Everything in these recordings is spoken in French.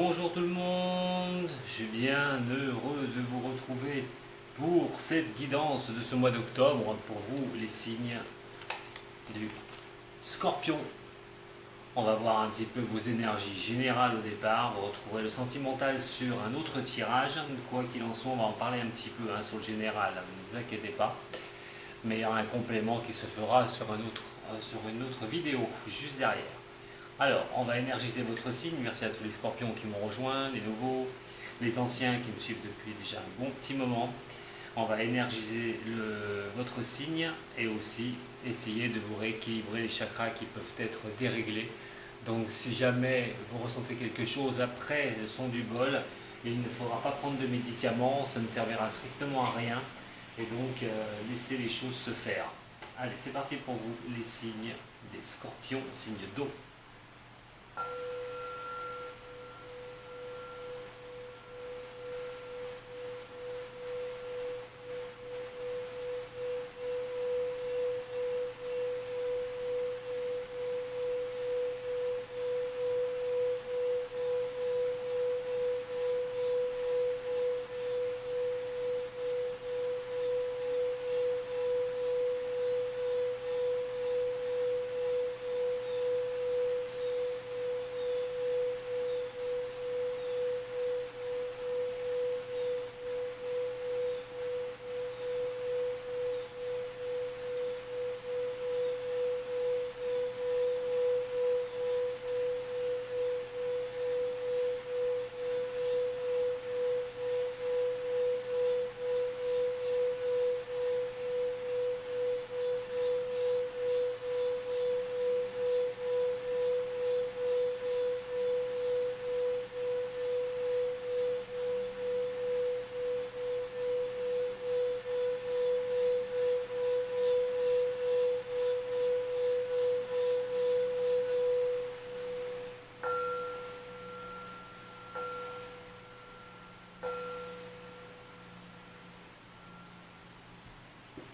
Bonjour tout le monde, je suis bien heureux de vous retrouver pour cette guidance de ce mois d'octobre pour vous les signes du Scorpion. On va voir un petit peu vos énergies générales au départ, vous retrouverez le sentimental sur un autre tirage, quoi qu'il en soit on va en parler un petit peu sur le général, ne vous inquiétez pas, mais il y aura un complément qui se fera sur une autre vidéo juste derrière. Alors, on va énergiser votre signe. Merci à tous les scorpions qui m'ont rejoint, les nouveaux, les anciens qui me suivent depuis déjà un bon petit moment. On va énergiser votre signe et aussi essayer de vous rééquilibrer les chakras qui peuvent être déréglés. Donc, si jamais vous ressentez quelque chose après le son du bol, il ne faudra pas prendre de médicaments, ça ne servira strictement à rien. Et donc, laissez les choses se faire. Allez, c'est parti pour vous, les signes des scorpions, signes d'eau.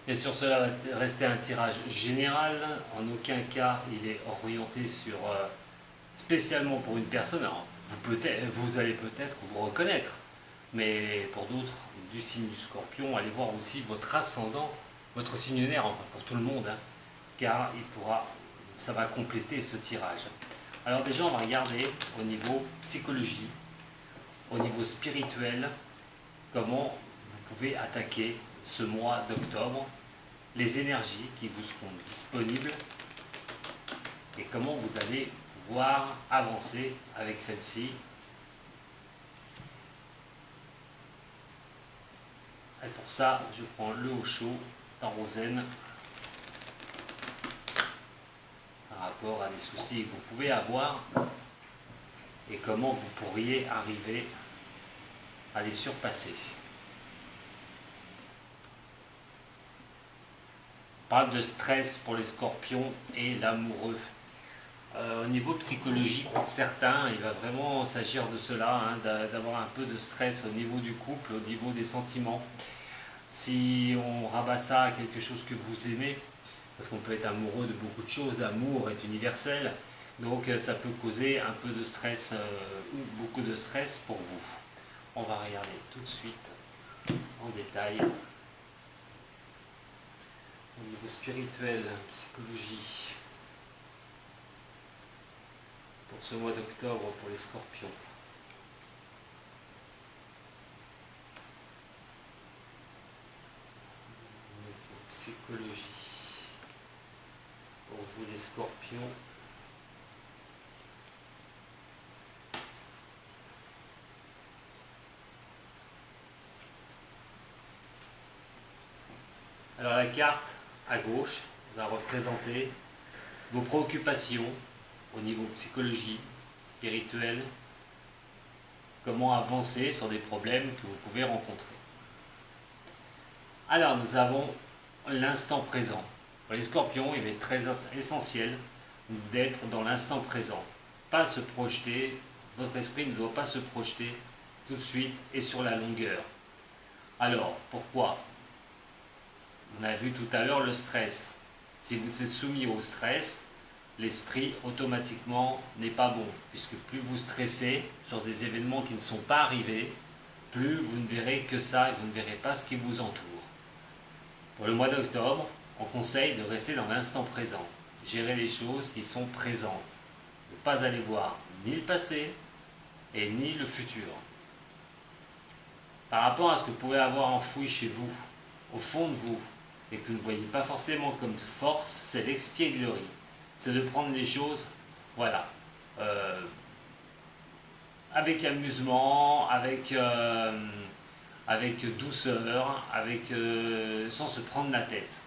Et sur cela va rester un tirage général. En aucun cas il est orienté sur spécialement pour une personne. Alors, vous allez peut-être vous reconnaître, mais pour d'autres du signe du Scorpion, allez voir aussi votre ascendant, votre signe lunaire, enfin pour tout le monde, car ça va compléter ce tirage. Alors déjà, on va regarder au niveau psychologie, au niveau spirituel, comment vous pouvez attaquer ce mois d'octobre, les énergies qui vous seront disponibles et comment vous allez pouvoir avancer avec celle-ci. Et pour ça, je prends le haut chaud par Rosen par rapport à des soucis que vous pouvez avoir et comment vous pourriez arriver à les surpasser. On parle de stress pour les scorpions et l'amoureux. Au niveau psychologique, pour certains, il va vraiment s'agir de cela, d'avoir un peu de stress au niveau du couple, au niveau des sentiments. Si on rabat ça à quelque chose que vous aimez, parce qu'on peut être amoureux de beaucoup de choses, l'amour est universel, donc ça peut causer un peu de stress ou beaucoup de stress pour vous. On va regarder tout de suite en détail. Au niveau spirituel, psychologie, pour ce mois d'octobre pour les scorpions. Au niveau psychologie, pour vous les scorpions. Alors la carte à gauche va représenter vos préoccupations au niveau psychologie, spirituel, comment avancer sur des problèmes que vous pouvez rencontrer. Alors nous avons l'instant présent. Pour les scorpions, il est très essentiel d'être dans l'instant présent. Pas se projeter, votre esprit ne doit pas se projeter tout de suite et sur la longueur. Alors, pourquoi ? On a vu tout à l'heure le stress. Si vous êtes soumis au stress, l'esprit automatiquement n'est pas bon, puisque plus vous stressez sur des événements qui ne sont pas arrivés, plus vous ne verrez que ça et vous ne verrez pas ce qui vous entoure. Pour le mois d'octobre, on conseille de rester dans l'instant présent, gérer les choses qui sont présentes, ne pas aller voir ni le passé et ni le futur. Par rapport à ce que vous pouvez avoir enfoui chez vous, au fond de vous, et que vous ne voyez pas forcément comme force, c'est l'expièglerie. C'est de prendre les choses, voilà, avec amusement, avec douceur, sans se prendre la tête.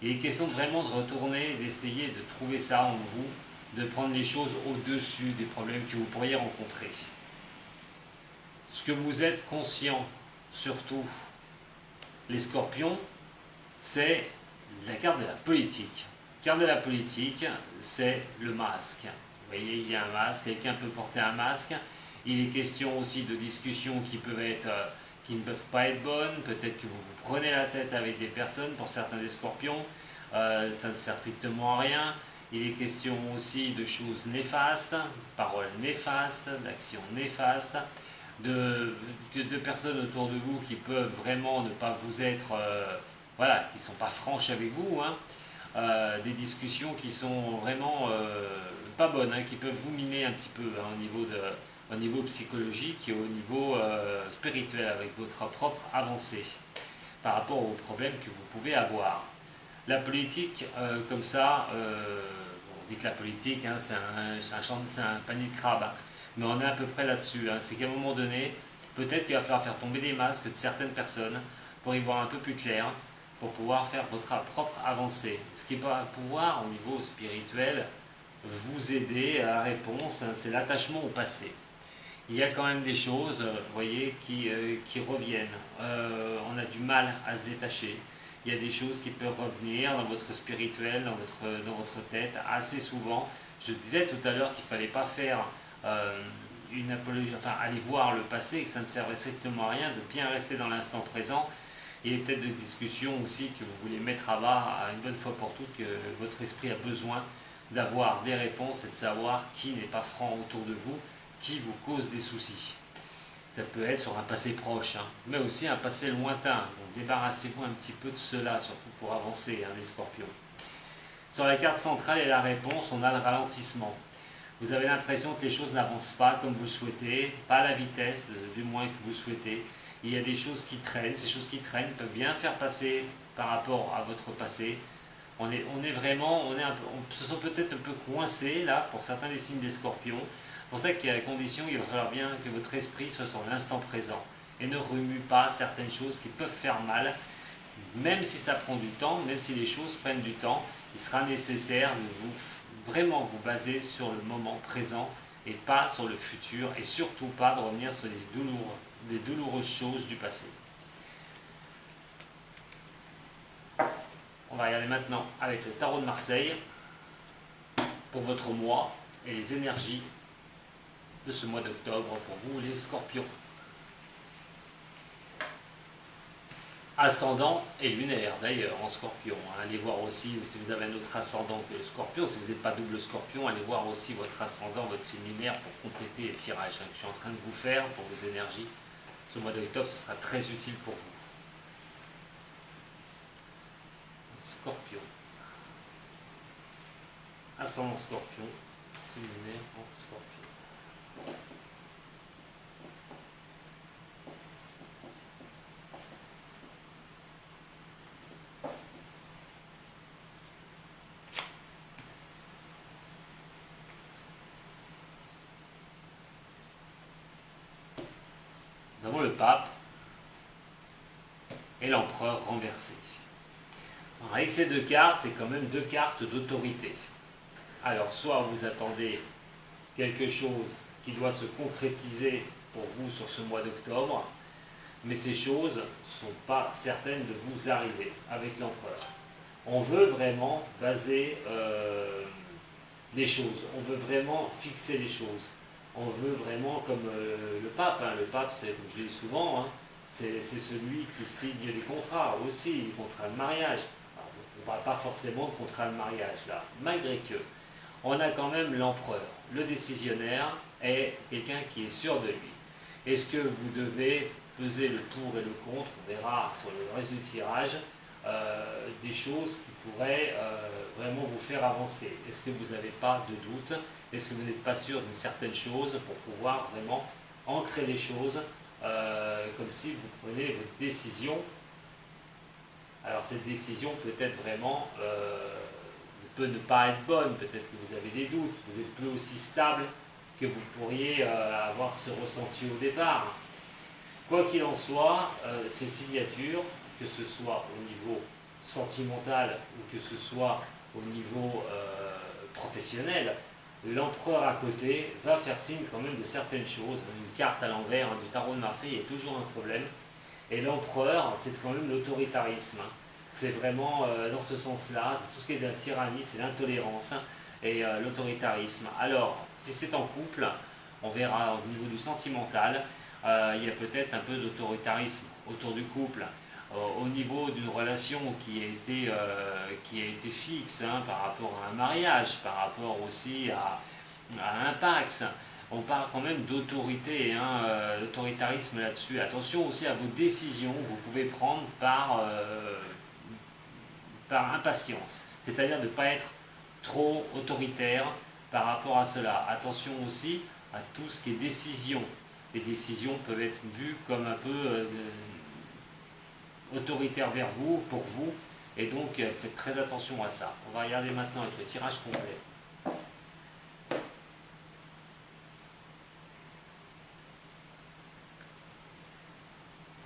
Il est question vraiment de retourner, d'essayer de trouver ça en vous, de prendre les choses au-dessus des problèmes que vous pourriez rencontrer. Ce que vous êtes conscient, surtout les scorpions, c'est la carte de la politique. La carte de la politique, c'est le masque. Vous voyez, il y a un masque, quelqu'un peut porter un masque. Il est question aussi de discussions qui ne peuvent pas être bonnes. Peut-être que vous vous prenez la tête avec des personnes, pour certains des scorpions, ça ne sert strictement à rien. Il est question aussi de choses néfastes, paroles néfastes, d'actions néfastes, de personnes autour de vous qui peuvent vraiment ne pas vous être, voilà, qui ne sont pas franches avec vous, hein. Des discussions qui sont vraiment pas bonnes, hein, qui peuvent vous miner un petit peu, hein, au niveau psychologique et au niveau spirituel, avec votre propre avancée par rapport aux problèmes que vous pouvez avoir. La politique, comme ça, on dit que la politique, hein, c'est un panier de crabes, hein, mais on est à peu près là-dessus. Hein. C'est qu'à un moment donné, peut-être qu'il va falloir faire tomber les masques de certaines personnes pour y voir un peu plus clair, pour pouvoir faire votre propre avancée. Ce qui va pouvoir, au niveau spirituel, vous aider à la réponse, hein, c'est l'attachement au passé. Il y a quand même des choses, vous voyez, qui reviennent. On a du mal à se détacher. Il y a des choses qui peuvent revenir dans votre spirituel, dans votre tête, assez souvent. Je disais tout à l'heure qu'il ne fallait pas faire aller voir le passé, que ça ne servait strictement à rien, de bien rester dans l'instant présent. Il y a peut-être des discussions aussi que vous voulez mettre à bas une bonne fois pour toutes, que votre esprit a besoin d'avoir des réponses et de savoir qui n'est pas franc autour de vous, qui vous cause des soucis. Ça peut être sur un passé proche, hein, mais aussi un passé lointain. Donc débarrassez-vous un petit peu de cela, surtout pour avancer, hein, les scorpions. Sur la carte centrale et la réponse, on a le ralentissement. Vous avez l'impression que les choses n'avancent pas comme vous le souhaitez, pas à la vitesse du moins que vous souhaitez. Il y a des choses qui traînent, ces choses qui traînent peuvent bien faire passer par rapport à votre passé. On se sent peut-être un peu coincé là pour certains des signes des scorpions. C'est pour ça qu'il y a la condition, il va falloir bien que votre esprit soit sur l'instant présent et ne remue pas certaines choses qui peuvent faire mal, même si ça prend du temps, même si les choses prennent du temps, il sera nécessaire de vraiment vous baser sur le moment présent et pas sur le futur, et surtout pas de revenir sur des douloureuses choses du passé. On va regarder maintenant avec le tarot de Marseille pour votre mois et les énergies de ce mois d'octobre pour vous les scorpions. Ascendant et lunaire d'ailleurs en scorpion. Allez voir aussi si vous avez un autre ascendant que le scorpion. Si vous n'êtes pas double scorpion, allez voir aussi votre ascendant, votre signe lunaire pour compléter les tirages que je suis en train de vous faire pour vos énergies. Ce mois d'octobre, ce sera très utile pour vous. Scorpion. Ascendant scorpion, signe lunaire en scorpion. Nous avons le pape et l'empereur renversé. Alors, avec ces deux cartes, c'est quand même deux cartes d'autorité. Alors, soit vous attendez quelque chose qui doit se concrétiser pour vous sur ce mois d'octobre, mais ces choses ne sont pas certaines de vous arriver avec l'empereur. On veut vraiment baser les choses, on veut vraiment fixer les choses. On veut vraiment, comme le pape, hein. Le pape, c'est, comme je le dis souvent, hein, c'est celui qui signe les contrats aussi, les contrats de mariage. Alors, on ne parle pas forcément de contrat de mariage là, malgré que. on a quand même l'empereur. Le décisionnaire est quelqu'un qui est sûr de lui. Est-ce que vous devez peser le pour et le contre? On verra sur le reste du tirage des choses qui pourraient vraiment vous faire avancer. Est-ce que vous n'avez pas de doute? Est-ce que vous n'êtes pas sûr d'une certaine chose pour pouvoir vraiment ancrer les choses comme si vous prenez votre décision? Alors cette décision peut être vraiment, peut ne pas être bonne, peut-être que vous avez des doutes, vous êtes plus aussi stable que vous pourriez avoir ce ressenti au départ. Quoi qu'il en soit, ces signatures, que ce soit au niveau sentimental ou que ce soit au niveau professionnel, l'empereur à côté va faire signe quand même de certaines choses. Une carte à l'envers du tarot de Marseille, il y a toujours un problème. Et l'empereur, c'est quand même l'autoritarisme. C'est vraiment dans ce sens-là, tout ce qui est de la tyrannie, c'est l'intolérance et l'autoritarisme. Alors, si c'est en couple, on verra au niveau du sentimental, il y a peut-être un peu d'autoritarisme autour du couple. Au niveau d'une relation qui a été fixe par rapport à un mariage, par rapport aussi à un pax, on parle quand même d'autorité, d'autoritarisme là-dessus. Attention aussi à vos décisions que vous pouvez prendre par impatience, c'est-à-dire de ne pas être trop autoritaire par rapport à cela. Attention aussi à tout ce qui est décision. Les décisions peuvent être vues comme un peu autoritaires vers vous, pour vous, et donc faites très attention à ça. On va regarder maintenant avec le tirage complet.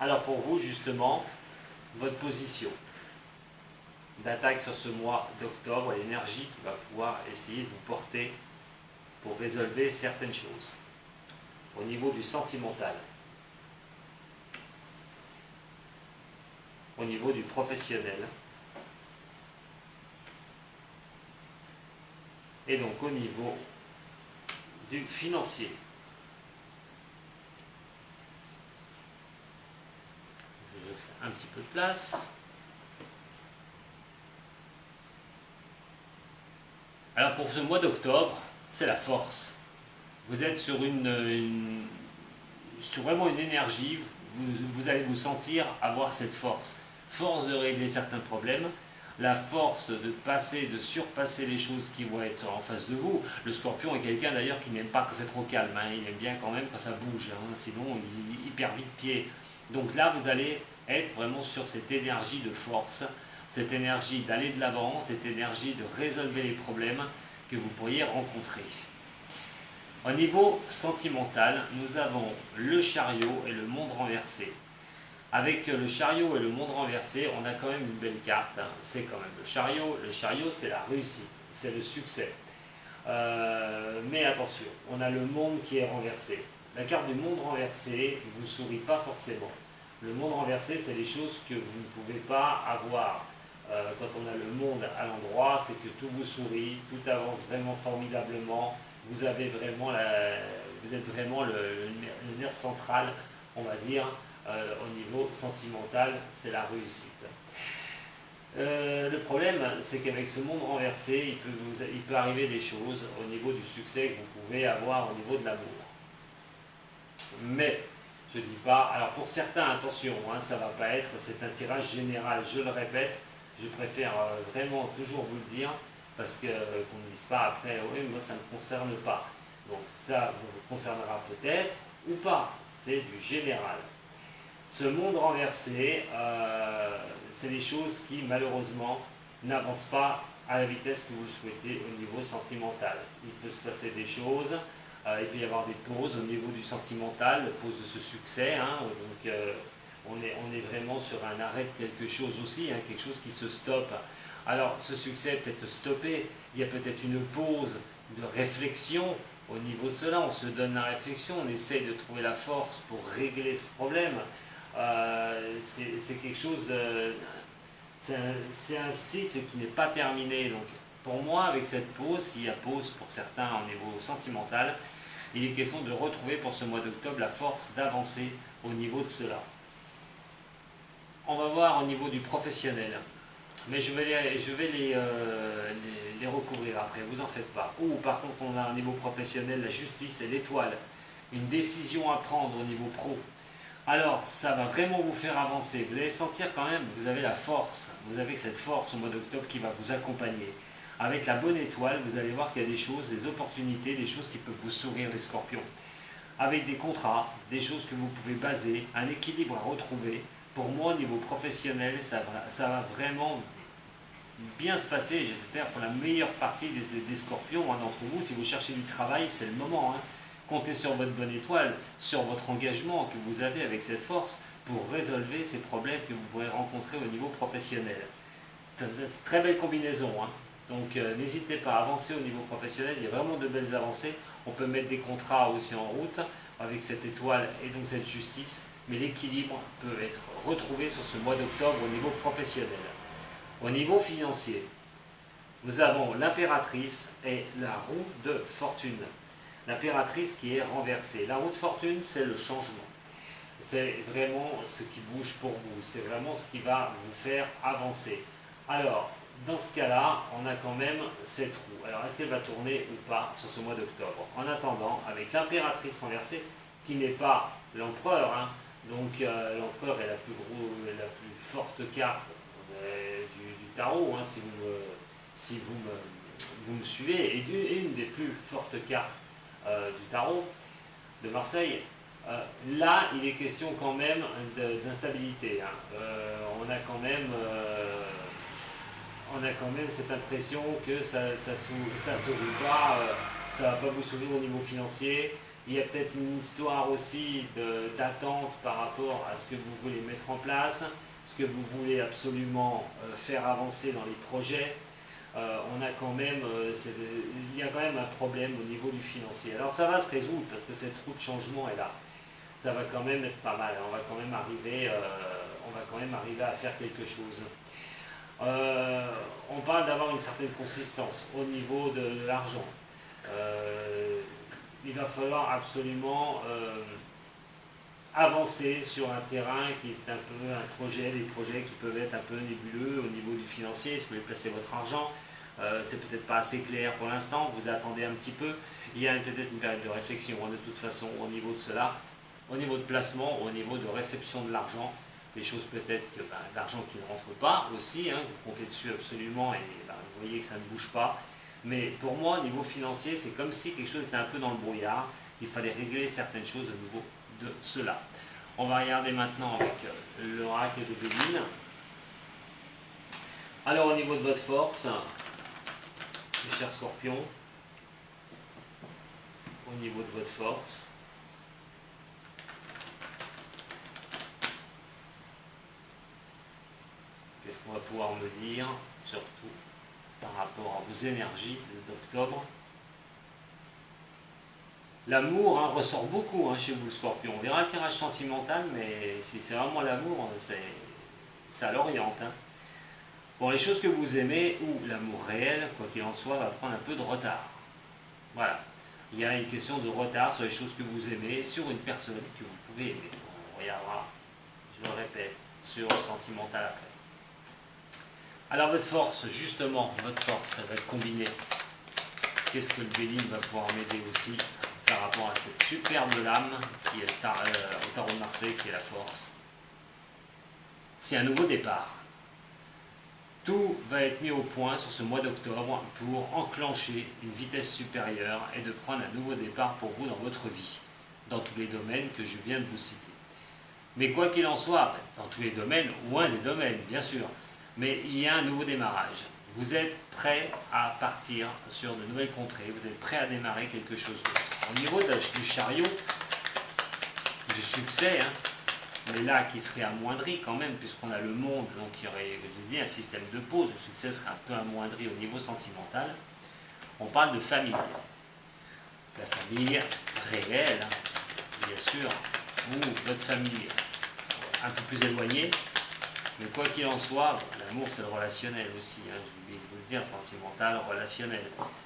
Alors pour vous justement, votre position d'attaque sur ce mois d'octobre, l'énergie qui va pouvoir essayer de vous porter pour résolver certaines choses. Au niveau du sentimental, au niveau du professionnel, et donc au niveau du financier. Je fais un petit peu de place. Alors pour ce mois d'octobre, c'est la force. Vous êtes sur sur vraiment une énergie, vous allez vous sentir avoir cette force. Force de régler certains problèmes, la force de surpasser les choses qui vont être en face de vous. Le scorpion est quelqu'un d'ailleurs qui n'aime pas quand c'est trop calme, il aime bien quand même quand ça bouge, sinon il perd vite pied. Donc là vous allez être vraiment sur cette énergie de force, cette énergie d'aller de l'avant, cette énergie de résolver les problèmes que vous pourriez rencontrer. Au niveau sentimental, nous avons le chariot et le monde renversé. Avec le chariot et le monde renversé, on a quand même une belle carte. C'est quand même le chariot. Le chariot, c'est la réussite, c'est le succès. Mais attention, on a le monde qui est renversé. La carte du monde renversé ne vous sourit pas forcément. Le monde renversé, c'est les choses que vous ne pouvez pas avoir. Quand on a le monde à l'endroit, c'est que tout vous sourit, tout avance vraiment formidablement. Vous êtes vraiment le nerf central, on va dire, au niveau sentimental, c'est la réussite. Le problème, c'est qu'avec ce monde renversé, il peut arriver des choses au niveau du succès que vous pouvez avoir au niveau de l'amour. Mais, je ne dis pas, alors pour certains, attention, ça ne va pas être, c'est un tirage général, je le répète, je préfère vraiment toujours vous le dire, parce qu'on ne dise pas après, oui, moi ça ne me concerne pas. Donc ça vous concernera peut-être ou pas, c'est du général. Ce monde renversé, c'est des choses qui malheureusement n'avancent pas à la vitesse que vous le souhaitez au niveau sentimental. Il peut se passer des choses, il peut y avoir des pauses au niveau du sentimental, pause de ce succès, donc on est vraiment sur un arrêt de quelque chose aussi, quelque chose qui se stoppe. Alors ce succès est peut-être stoppé, il y a peut-être une pause de réflexion au niveau de cela, on se donne la réflexion, on essaye de trouver la force pour régler ce problème. C'est quelque chose de... C'est un cycle qui n'est pas terminé. Donc pour moi, avec cette pause, s'il y a pause pour certains au niveau sentimental, il est question de retrouver pour ce mois d'octobre la force d'avancer au niveau de cela. On va voir au niveau du professionnel. mais je vais les recouvrir après, vous en faites pas. Ou par contre, on a un niveau professionnel, la justice et l'étoile, une décision à prendre au niveau pro. Alors, ça va vraiment vous faire avancer. Vous allez sentir quand même, vous avez la force, vous avez cette force au mois d'octobre qui va vous accompagner. Avec la bonne étoile, vous allez voir qu'il y a des choses, des opportunités, des choses qui peuvent vous sourire, les scorpions. Avec des contrats, des choses que vous pouvez baser, un équilibre à retrouver. Pour moi, au niveau professionnel, ça va vraiment bien se passer, j'espère, pour la meilleure partie des scorpions. D'entre vous, si vous cherchez du travail, c'est le moment. Comptez sur votre bonne étoile, sur votre engagement que vous avez avec cette force pour résolver ces problèmes que vous pourrez rencontrer au niveau professionnel. Très belle combinaison. Donc n'hésitez pas à avancer au niveau professionnel, il y a vraiment de belles avancées. On peut mettre des contrats aussi en route avec cette étoile et donc cette justice, mais l'équilibre peut être retrouvé sur ce mois d'octobre au niveau professionnel. Au niveau financier, nous avons l'impératrice et la roue de fortune. L'impératrice qui est renversée. La roue de fortune, c'est le changement. C'est vraiment ce qui bouge pour vous. C'est vraiment ce qui va vous faire avancer. Alors, dans ce cas-là, on a quand même cette roue. Alors, est-ce qu'elle va tourner ou pas sur ce mois d'octobre? En attendant, avec l'impératrice renversée, qui n'est pas l'empereur, donc l'empereur est la plus forte carte du tarot, si vous me suivez, et une des plus fortes cartes du tarot de Marseille. Là, il est question quand même d'instabilité. On a quand même cette impression que ça sourit pas, ça va pas vous sourire au niveau financier. Il y a peut-être une histoire aussi d'attente par rapport à ce que vous voulez mettre en place, ce que vous voulez absolument faire avancer dans les projets. Il y a quand même un problème au niveau du financier. Alors ça va se résoudre parce que cette roue de changement est là. Ça va quand même être pas mal. On va quand même arriver à faire quelque chose. On parle d'avoir une certaine consistance au niveau de l'argent. Il va falloir absolument avancer sur un terrain qui est un peu un projet, des projets qui peuvent être un peu nébuleux au niveau du financier. Si vous voulez placer votre argent, c'est peut-être pas assez clair pour l'instant, vous attendez un petit peu. Il y a peut-être une période de réflexion de toute façon au niveau de cela, au niveau de placement, au niveau de réception de l'argent. Des choses peut-être que l'argent qui ne rentre pas aussi, vous comptez dessus absolument et vous voyez que ça ne bouge pas. Mais pour moi, au niveau financier, c'est comme si quelque chose était un peu dans le brouillard. Il fallait régler certaines choses au niveau de cela. On va regarder maintenant avec l'oracle de Béline. Alors au niveau de votre force, mes chers scorpions, au niveau de votre force, qu'est-ce qu'on va pouvoir me dire, surtout par rapport à vos énergies d'octobre? L'amour ressort beaucoup chez vous, le scorpion. On verra le tirage sentimental, mais si c'est vraiment l'amour, ça l'oriente. Bon, les choses que vous aimez, ou l'amour réel, quoi qu'il en soit, va prendre un peu de retard. Voilà. Il y a une question de retard sur les choses que vous aimez, sur une personne que vous pouvez aimer. On regardera, je le répète, sur le sentimental après. Alors votre force, justement, votre force, ça va être combiné. Qu'est-ce que le Béline va pouvoir m'aider aussi par rapport à cette superbe lame qui est au tarot de Marseille, qui est la force? C'est un nouveau départ. Tout va être mis au point sur ce mois d'octobre pour enclencher une vitesse supérieure et de prendre un nouveau départ pour vous dans votre vie, dans tous les domaines que je viens de vous citer. Mais quoi qu'il en soit, dans tous les domaines, ou un des domaines, bien sûr, mais il y a un nouveau démarrage. Vous êtes prêt à partir sur de nouvelles contrées, vous êtes prêt à démarrer quelque chose d'autre. Au niveau du chariot, du succès, mais là qui serait amoindri quand même, puisqu'on a le monde, donc il y aurait, je dis, un système de pause, le succès serait un peu amoindri au niveau sentimental. On parle de famille. La famille réelle, bien sûr, ou votre famille un peu plus éloignée. Mais quoi qu'il en soit, l'amour c'est le relationnel aussi, j'ai oublié de vous le dire, sentimental, relationnel,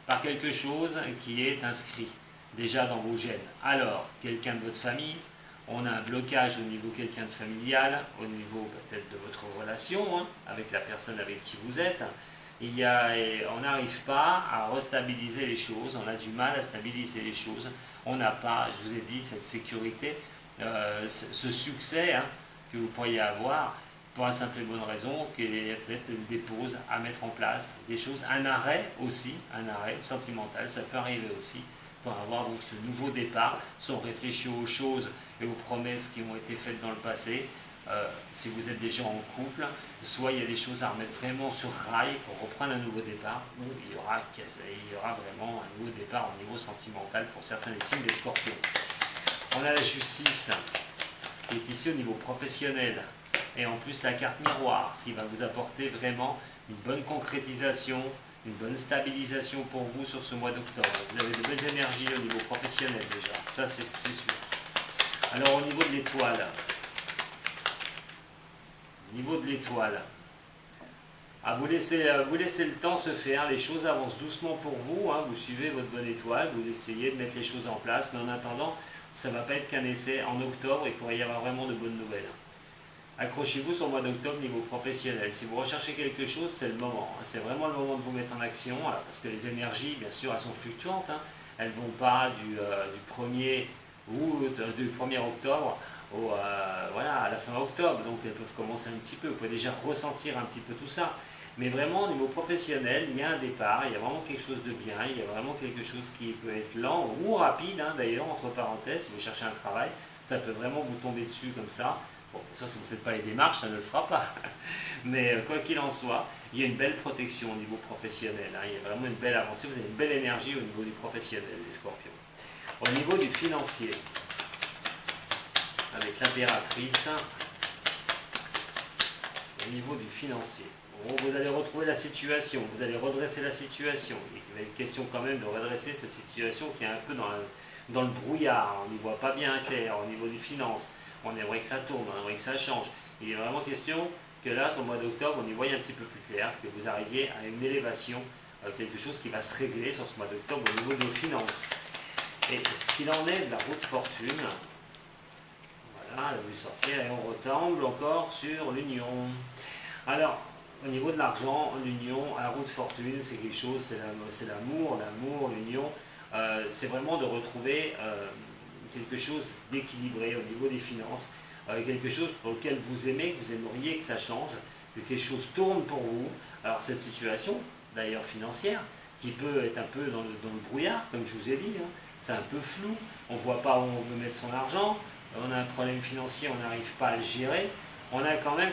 par quelque chose qui est inscrit déjà dans vos gènes. Alors, quelqu'un de votre famille, On a un blocage au niveau quelqu'un de familial, au niveau peut-être de votre relation hein, avec la personne avec qui vous êtes. On n'arrive pas à restabiliser les choses, on a du mal à stabiliser les choses. On n'a pas, je vous ai dit, cette sécurité, ce succès hein, que vous pourriez avoir pour la simple et bonne raison qu'il y a peut-être des pauses à mettre en place, des choses, un arrêt aussi, un arrêt sentimental, ça peut arriver aussi pour avoir donc ce nouveau départ, si on réfléchit aux choses et aux promesses qui ont été faites dans le passé. Si vous êtes déjà en couple, soit il y a des choses à remettre vraiment sur rail pour reprendre un nouveau départ, ou il y aura vraiment un nouveau départ au niveau sentimental pour certains des signes des scorpions. On a la justice qui est ici au niveau professionnel, et en plus la carte miroir, ce qui va vous apporter vraiment une bonne concrétisation, une bonne stabilisation pour vous sur ce mois d'octobre. Vous avez de belles énergies au niveau professionnel déjà, ça c'est sûr. Alors au niveau de l'étoile, vous laissez le temps se faire, les choses avancent doucement pour vous, hein, vous suivez votre bonne étoile, vous essayez de mettre les choses en place, mais en attendant, ça ne va pas être qu'un essai. En octobre, il pourrait y avoir vraiment de bonnes nouvelles. Accrochez-vous sur le mois d'octobre niveau professionnel. Si vous recherchez quelque chose, c'est le moment. Hein. C'est vraiment le moment de vous mettre en action, parce que les énergies, bien sûr, elles sont fluctuantes. Hein. Elles ne vont pas du 1er août, du 1er octobre à la fin octobre. Donc elles peuvent commencer un petit peu. Vous pouvez déjà ressentir un petit peu tout ça. Mais vraiment, au niveau professionnel, il y a un départ, il y a vraiment quelque chose de bien, il y a vraiment quelque chose qui peut être lent ou rapide, hein, d'ailleurs, entre parenthèses, si vous cherchez un travail, ça peut vraiment vous tomber dessus comme ça. Bon, ça, si vous ne faites pas les démarches, ça ne le fera pas. Mais quoi qu'il en soit, il y a une belle protection au niveau professionnel. Hein. Il y a vraiment une belle avancée. Vous avez une belle énergie au niveau du professionnel, les scorpions. Au niveau du financier, avec l'impératrice, au niveau du financier, vous allez retrouver la situation, vous allez redresser la situation. Il va être question quand même de redresser cette situation qui est un peu dans le brouillard. On n'y voit pas bien clair au niveau du finance. On aimerait que ça tourne, on aimerait que ça change. Il est vraiment question que là, sur le mois d'octobre, on y voit un petit peu plus clair, que vous arriviez à une élévation, quelque chose qui va se régler sur ce mois d'octobre au niveau de vos finances. Et ce qu'il en est de la roue de fortune, voilà, elle a vu sortir et on retombe encore sur l'union. Alors, au niveau de l'argent, l'union, la roue de fortune, c'est quelque chose, c'est l'amour, l'union, c'est vraiment de retrouver quelque chose d'équilibré au niveau des finances, quelque chose pour lequel vous aimez, que vous aimeriez que ça change, que quelque chose tourne pour vous. Alors cette situation, d'ailleurs financière, qui peut être un peu dans le brouillard, comme je vous ai dit, hein, c'est un peu flou, on ne voit pas où on veut mettre son argent, on a un problème financier, on n'arrive pas à le gérer, on a quand même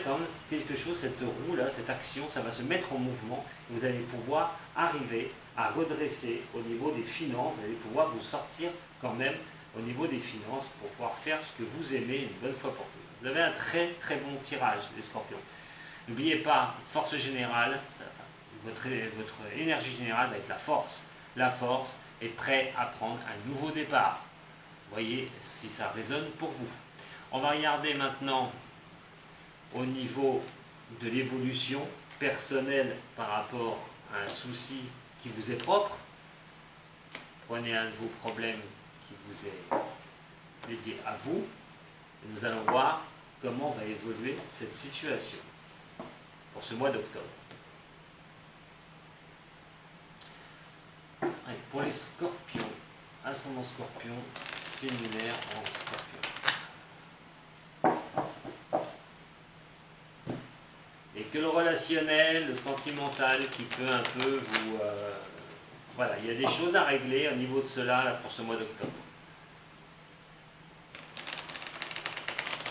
quelque chose, cette roue-là, cette action, ça va se mettre en mouvement, et vous allez pouvoir arriver à redresser au niveau des finances, vous allez pouvoir vous sortir quand même au niveau des finances pour pouvoir faire ce que vous aimez une bonne fois pour toutes. Vous avez un très très bon tirage, les scorpions. N'oubliez pas, force générale, votre énergie générale va être la force. La force est prête à prendre un nouveau départ. Voyez si ça résonne pour vous. On va regarder maintenant au niveau de l'évolution personnelle par rapport à un souci qui vous est propre. Prenez un de vos problèmes qui vous est dédié à vous. Et nous allons voir comment va évoluer cette situation pour ce mois d'octobre. Pour les scorpions, ascendant scorpion, signe lunaire en scorpion. Et que le relationnel, le sentimental qui peut un peu vous... voilà, il y a des choses à régler au niveau de cela là, pour ce mois d'octobre.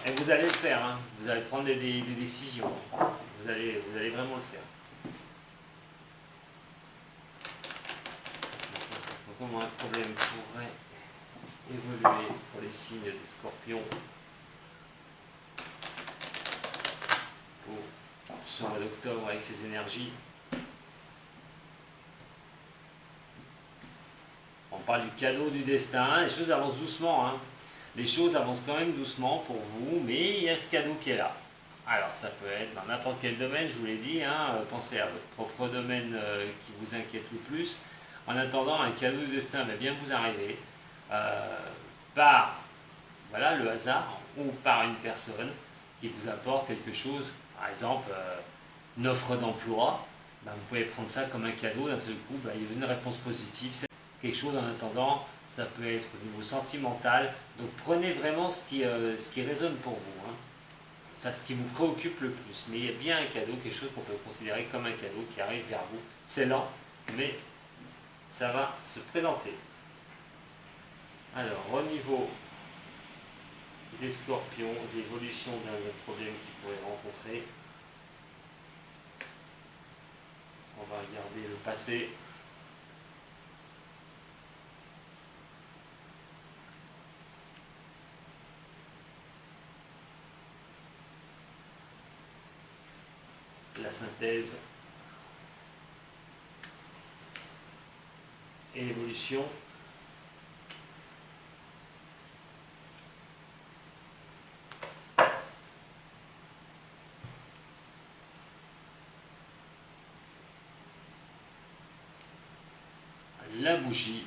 Et vous allez le faire, hein. Vous allez prendre des décisions. Vous allez vraiment le faire. Donc, comment un problème pourrait évoluer pour les signes des scorpions pour ce mois d'octobre avec ces énergies. On parle du cadeau du destin, les choses avancent doucement, hein. Les choses avancent quand même doucement pour vous, mais il y a ce cadeau qui est là. Alors ça peut être dans n'importe quel domaine, je vous l'ai dit, hein, pensez à votre propre domaine qui vous inquiète le plus. En attendant, un cadeau du destin va bien vous arriver par voilà, le hasard, ou par une personne qui vous apporte quelque chose, par exemple une offre d'emploi, ben, vous pouvez prendre ça comme un cadeau, d'un seul coup, ben, il y a une réponse positive, c'est quelque chose en attendant, ça peut être au niveau sentimental, donc prenez vraiment ce qui résonne pour vous, hein. Enfin ce qui vous préoccupe le plus, mais il y a bien un cadeau, quelque chose qu'on peut considérer comme un cadeau qui arrive vers vous, c'est lent, mais ça va se présenter. Alors au niveau des scorpions, l'évolution d'un problème qu'ils pourraient rencontrer, on va regarder le passé. La synthèse et l'évolution. La bougie,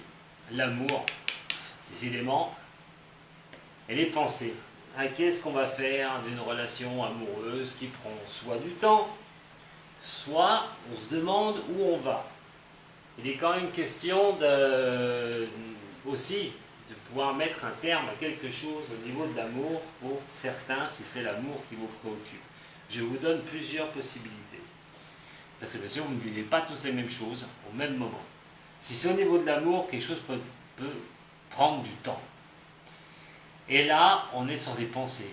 l'amour, ces éléments, et les pensées. Qu'est-ce qu'on va faire d'une relation amoureuse qui prend soit du temps, soit on se demande où on va. Il est quand même question aussi de pouvoir mettre un terme à quelque chose au niveau de l'amour pour certains, si c'est l'amour qui vous préoccupe. Je vous donne plusieurs possibilités. Parce que bien sûr, vous ne vivez pas tous les mêmes choses au même moment. Si c'est au niveau de l'amour, quelque chose peut prendre du temps. Et là, on est sur des pensées.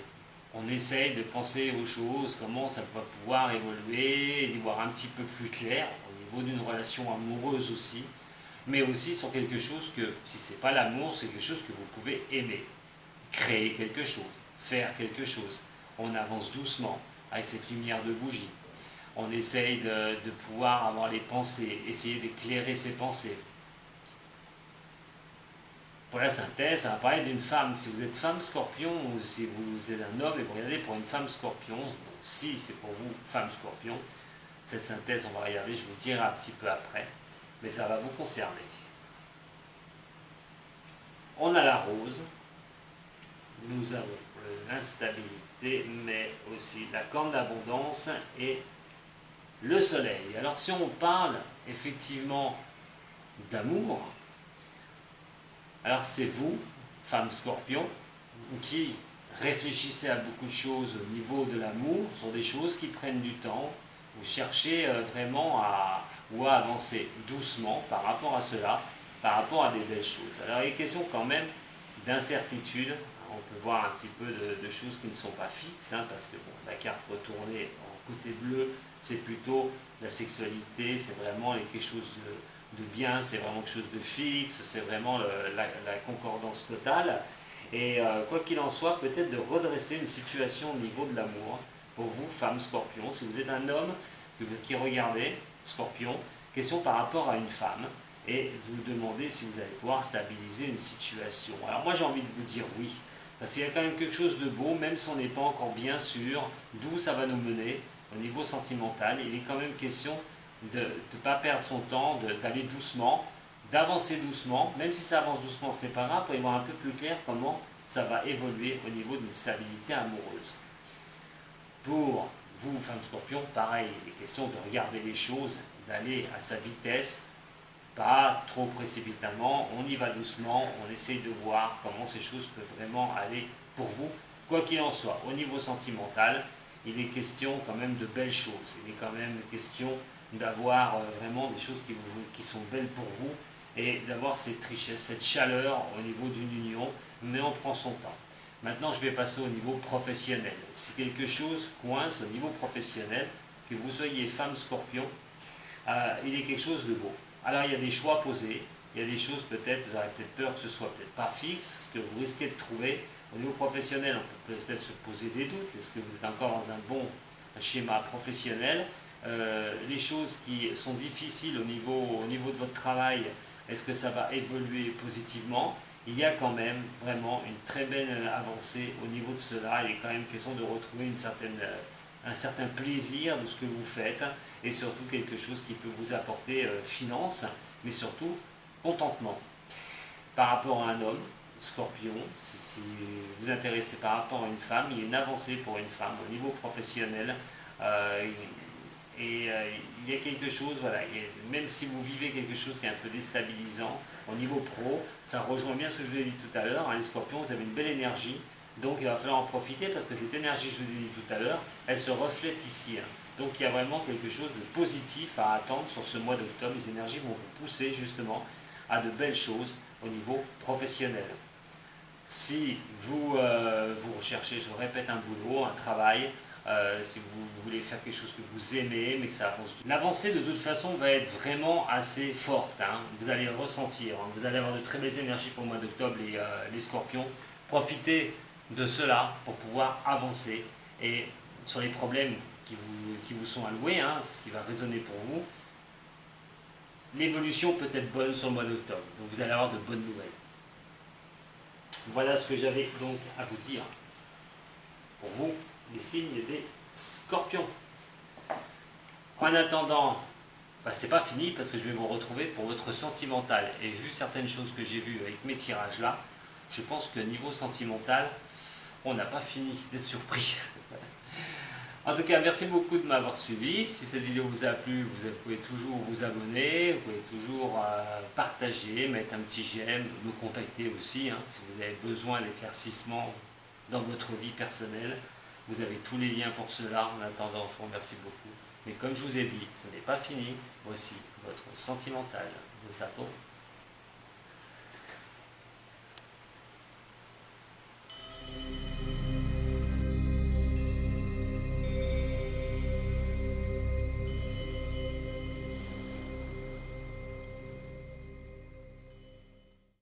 On essaye de penser aux choses, comment ça va pouvoir évoluer, et d'y voir un petit peu plus clair, au niveau d'une relation amoureuse aussi, mais aussi sur quelque chose que, si ce n'est pas l'amour, c'est quelque chose que vous pouvez aimer. Créer quelque chose, faire quelque chose. On avance doucement avec cette lumière de bougie. On essaye de pouvoir avoir les pensées, essayer d'éclairer ses pensées. Pour la synthèse, ça va parler d'une femme. Si vous êtes femme scorpion ou si vous êtes un homme et vous regardez pour une femme scorpion, donc si c'est pour vous femme scorpion, cette synthèse, on va regarder, je vous dirai un petit peu après, mais ça va vous concerner. On a la rose, nous avons l'instabilité, mais aussi la corne d'abondance et le soleil. Alors si on parle effectivement d'amour, alors c'est vous, femme scorpion, qui réfléchissez à beaucoup de choses au niveau de l'amour, ce sont des choses qui prennent du temps, vous cherchez vraiment à avancer doucement par rapport à cela, par rapport à des belles choses. Alors il est question quand même d'incertitude, on peut voir un petit peu de choses qui ne sont pas fixes, hein, parce que bon, la carte retournée en côté bleu, c'est plutôt la sexualité, c'est vraiment quelque chose de bien, c'est vraiment quelque chose de fixe, c'est vraiment la concordance totale. Et quoi qu'il en soit, peut-être de redresser une situation au niveau de l'amour, pour vous, femme scorpion, si vous êtes un homme qui regardez, scorpion, question par rapport à une femme, et vous demandez si vous allez pouvoir stabiliser une situation. Alors moi j'ai envie de vous dire oui, parce qu'il y a quand même quelque chose de beau, même si on n'est pas encore bien sûr d'où ça va nous mener au niveau sentimental. Il est quand même question de ne pas perdre son temps, d'aller doucement, d'avancer doucement, même si ça avance doucement, ce n'est pas grave, pour y voir un peu plus clair comment ça va évoluer au niveau d'une stabilité amoureuse. Pour vous, femme scorpion, pareil, il est question de regarder les choses, d'aller à sa vitesse, pas trop précipitamment, on y va doucement, on essaye de voir comment ces choses peuvent vraiment aller pour vous. Quoi qu'il en soit, au niveau sentimental, il est question quand même de belles choses, il est quand même question d'avoir vraiment des choses qui sont belles pour vous et d'avoir cette richesse, cette chaleur au niveau d'une union, mais on prend son temps. Maintenant, je vais passer au niveau professionnel. Si quelque chose coince au niveau professionnel, que vous soyez femme scorpion, il est quelque chose de beau. Alors il y a des choix posés, il y a des choses peut-être, vous aurez peut-être peur que ce soit peut-être pas fixe, ce que vous risquez de trouver. Au niveau professionnel, on peut peut-être se poser des doutes, est-ce que vous êtes encore dans un bon schéma professionnel? Les choses qui sont difficiles au niveau de votre travail, est-ce que ça va évoluer positivement? Il y a quand même vraiment une très belle avancée au niveau de cela. Il est quand même question de retrouver un certain plaisir de ce que vous faites et surtout quelque chose qui peut vous apporter finance, mais surtout contentement. Par rapport à un homme, Scorpion, si vous vous intéressez par rapport à une femme, il y a une avancée pour une femme au niveau professionnel. Il y a quelque chose, voilà, même si vous vivez quelque chose qui est un peu déstabilisant au niveau pro, ça rejoint bien ce que je vous ai dit tout à l'heure. Hein, les scorpions, vous avez une belle énergie, donc il va falloir en profiter parce que cette énergie, je vous ai dit tout à l'heure, elle se reflète ici. Hein. Donc il y a vraiment quelque chose de positif à attendre sur ce mois d'octobre. Les énergies vont vous pousser justement à de belles choses au niveau professionnel. Si vous recherchez, je répète, un boulot, un travail, si vous voulez faire quelque chose que vous aimez, mais que ça avance. L'avancée de toute façon va être vraiment assez forte. Hein. Vous allez ressentir, hein. Vous allez avoir de très belles énergies pour le mois d'octobre, les scorpions. Profitez de cela pour pouvoir avancer. Et sur les problèmes qui vous sont alloués, hein, ce qui va résonner pour vous, l'évolution peut être bonne sur le mois d'octobre. Donc vous allez avoir de bonnes nouvelles. Voilà ce que j'avais donc à vous dire pour vous, les signes des scorpions. En attendant, c'est pas fini parce que je vais vous retrouver pour votre sentimental. Et vu certaines choses que j'ai vues avec mes tirages là, je pense que niveau sentimental, on n'a pas fini d'être surpris. En tout cas, merci beaucoup de m'avoir suivi. Si cette vidéo vous a plu, vous pouvez toujours vous abonner, vous pouvez toujours partager, mettre un petit j'aime, me contacter aussi, hein, si vous avez besoin d'éclaircissement dans votre vie personnelle. Vous avez tous les liens pour cela. En attendant, je vous remercie beaucoup. Mais comme je vous ai dit, ce n'est pas fini. Voici votre sentimental. Zato.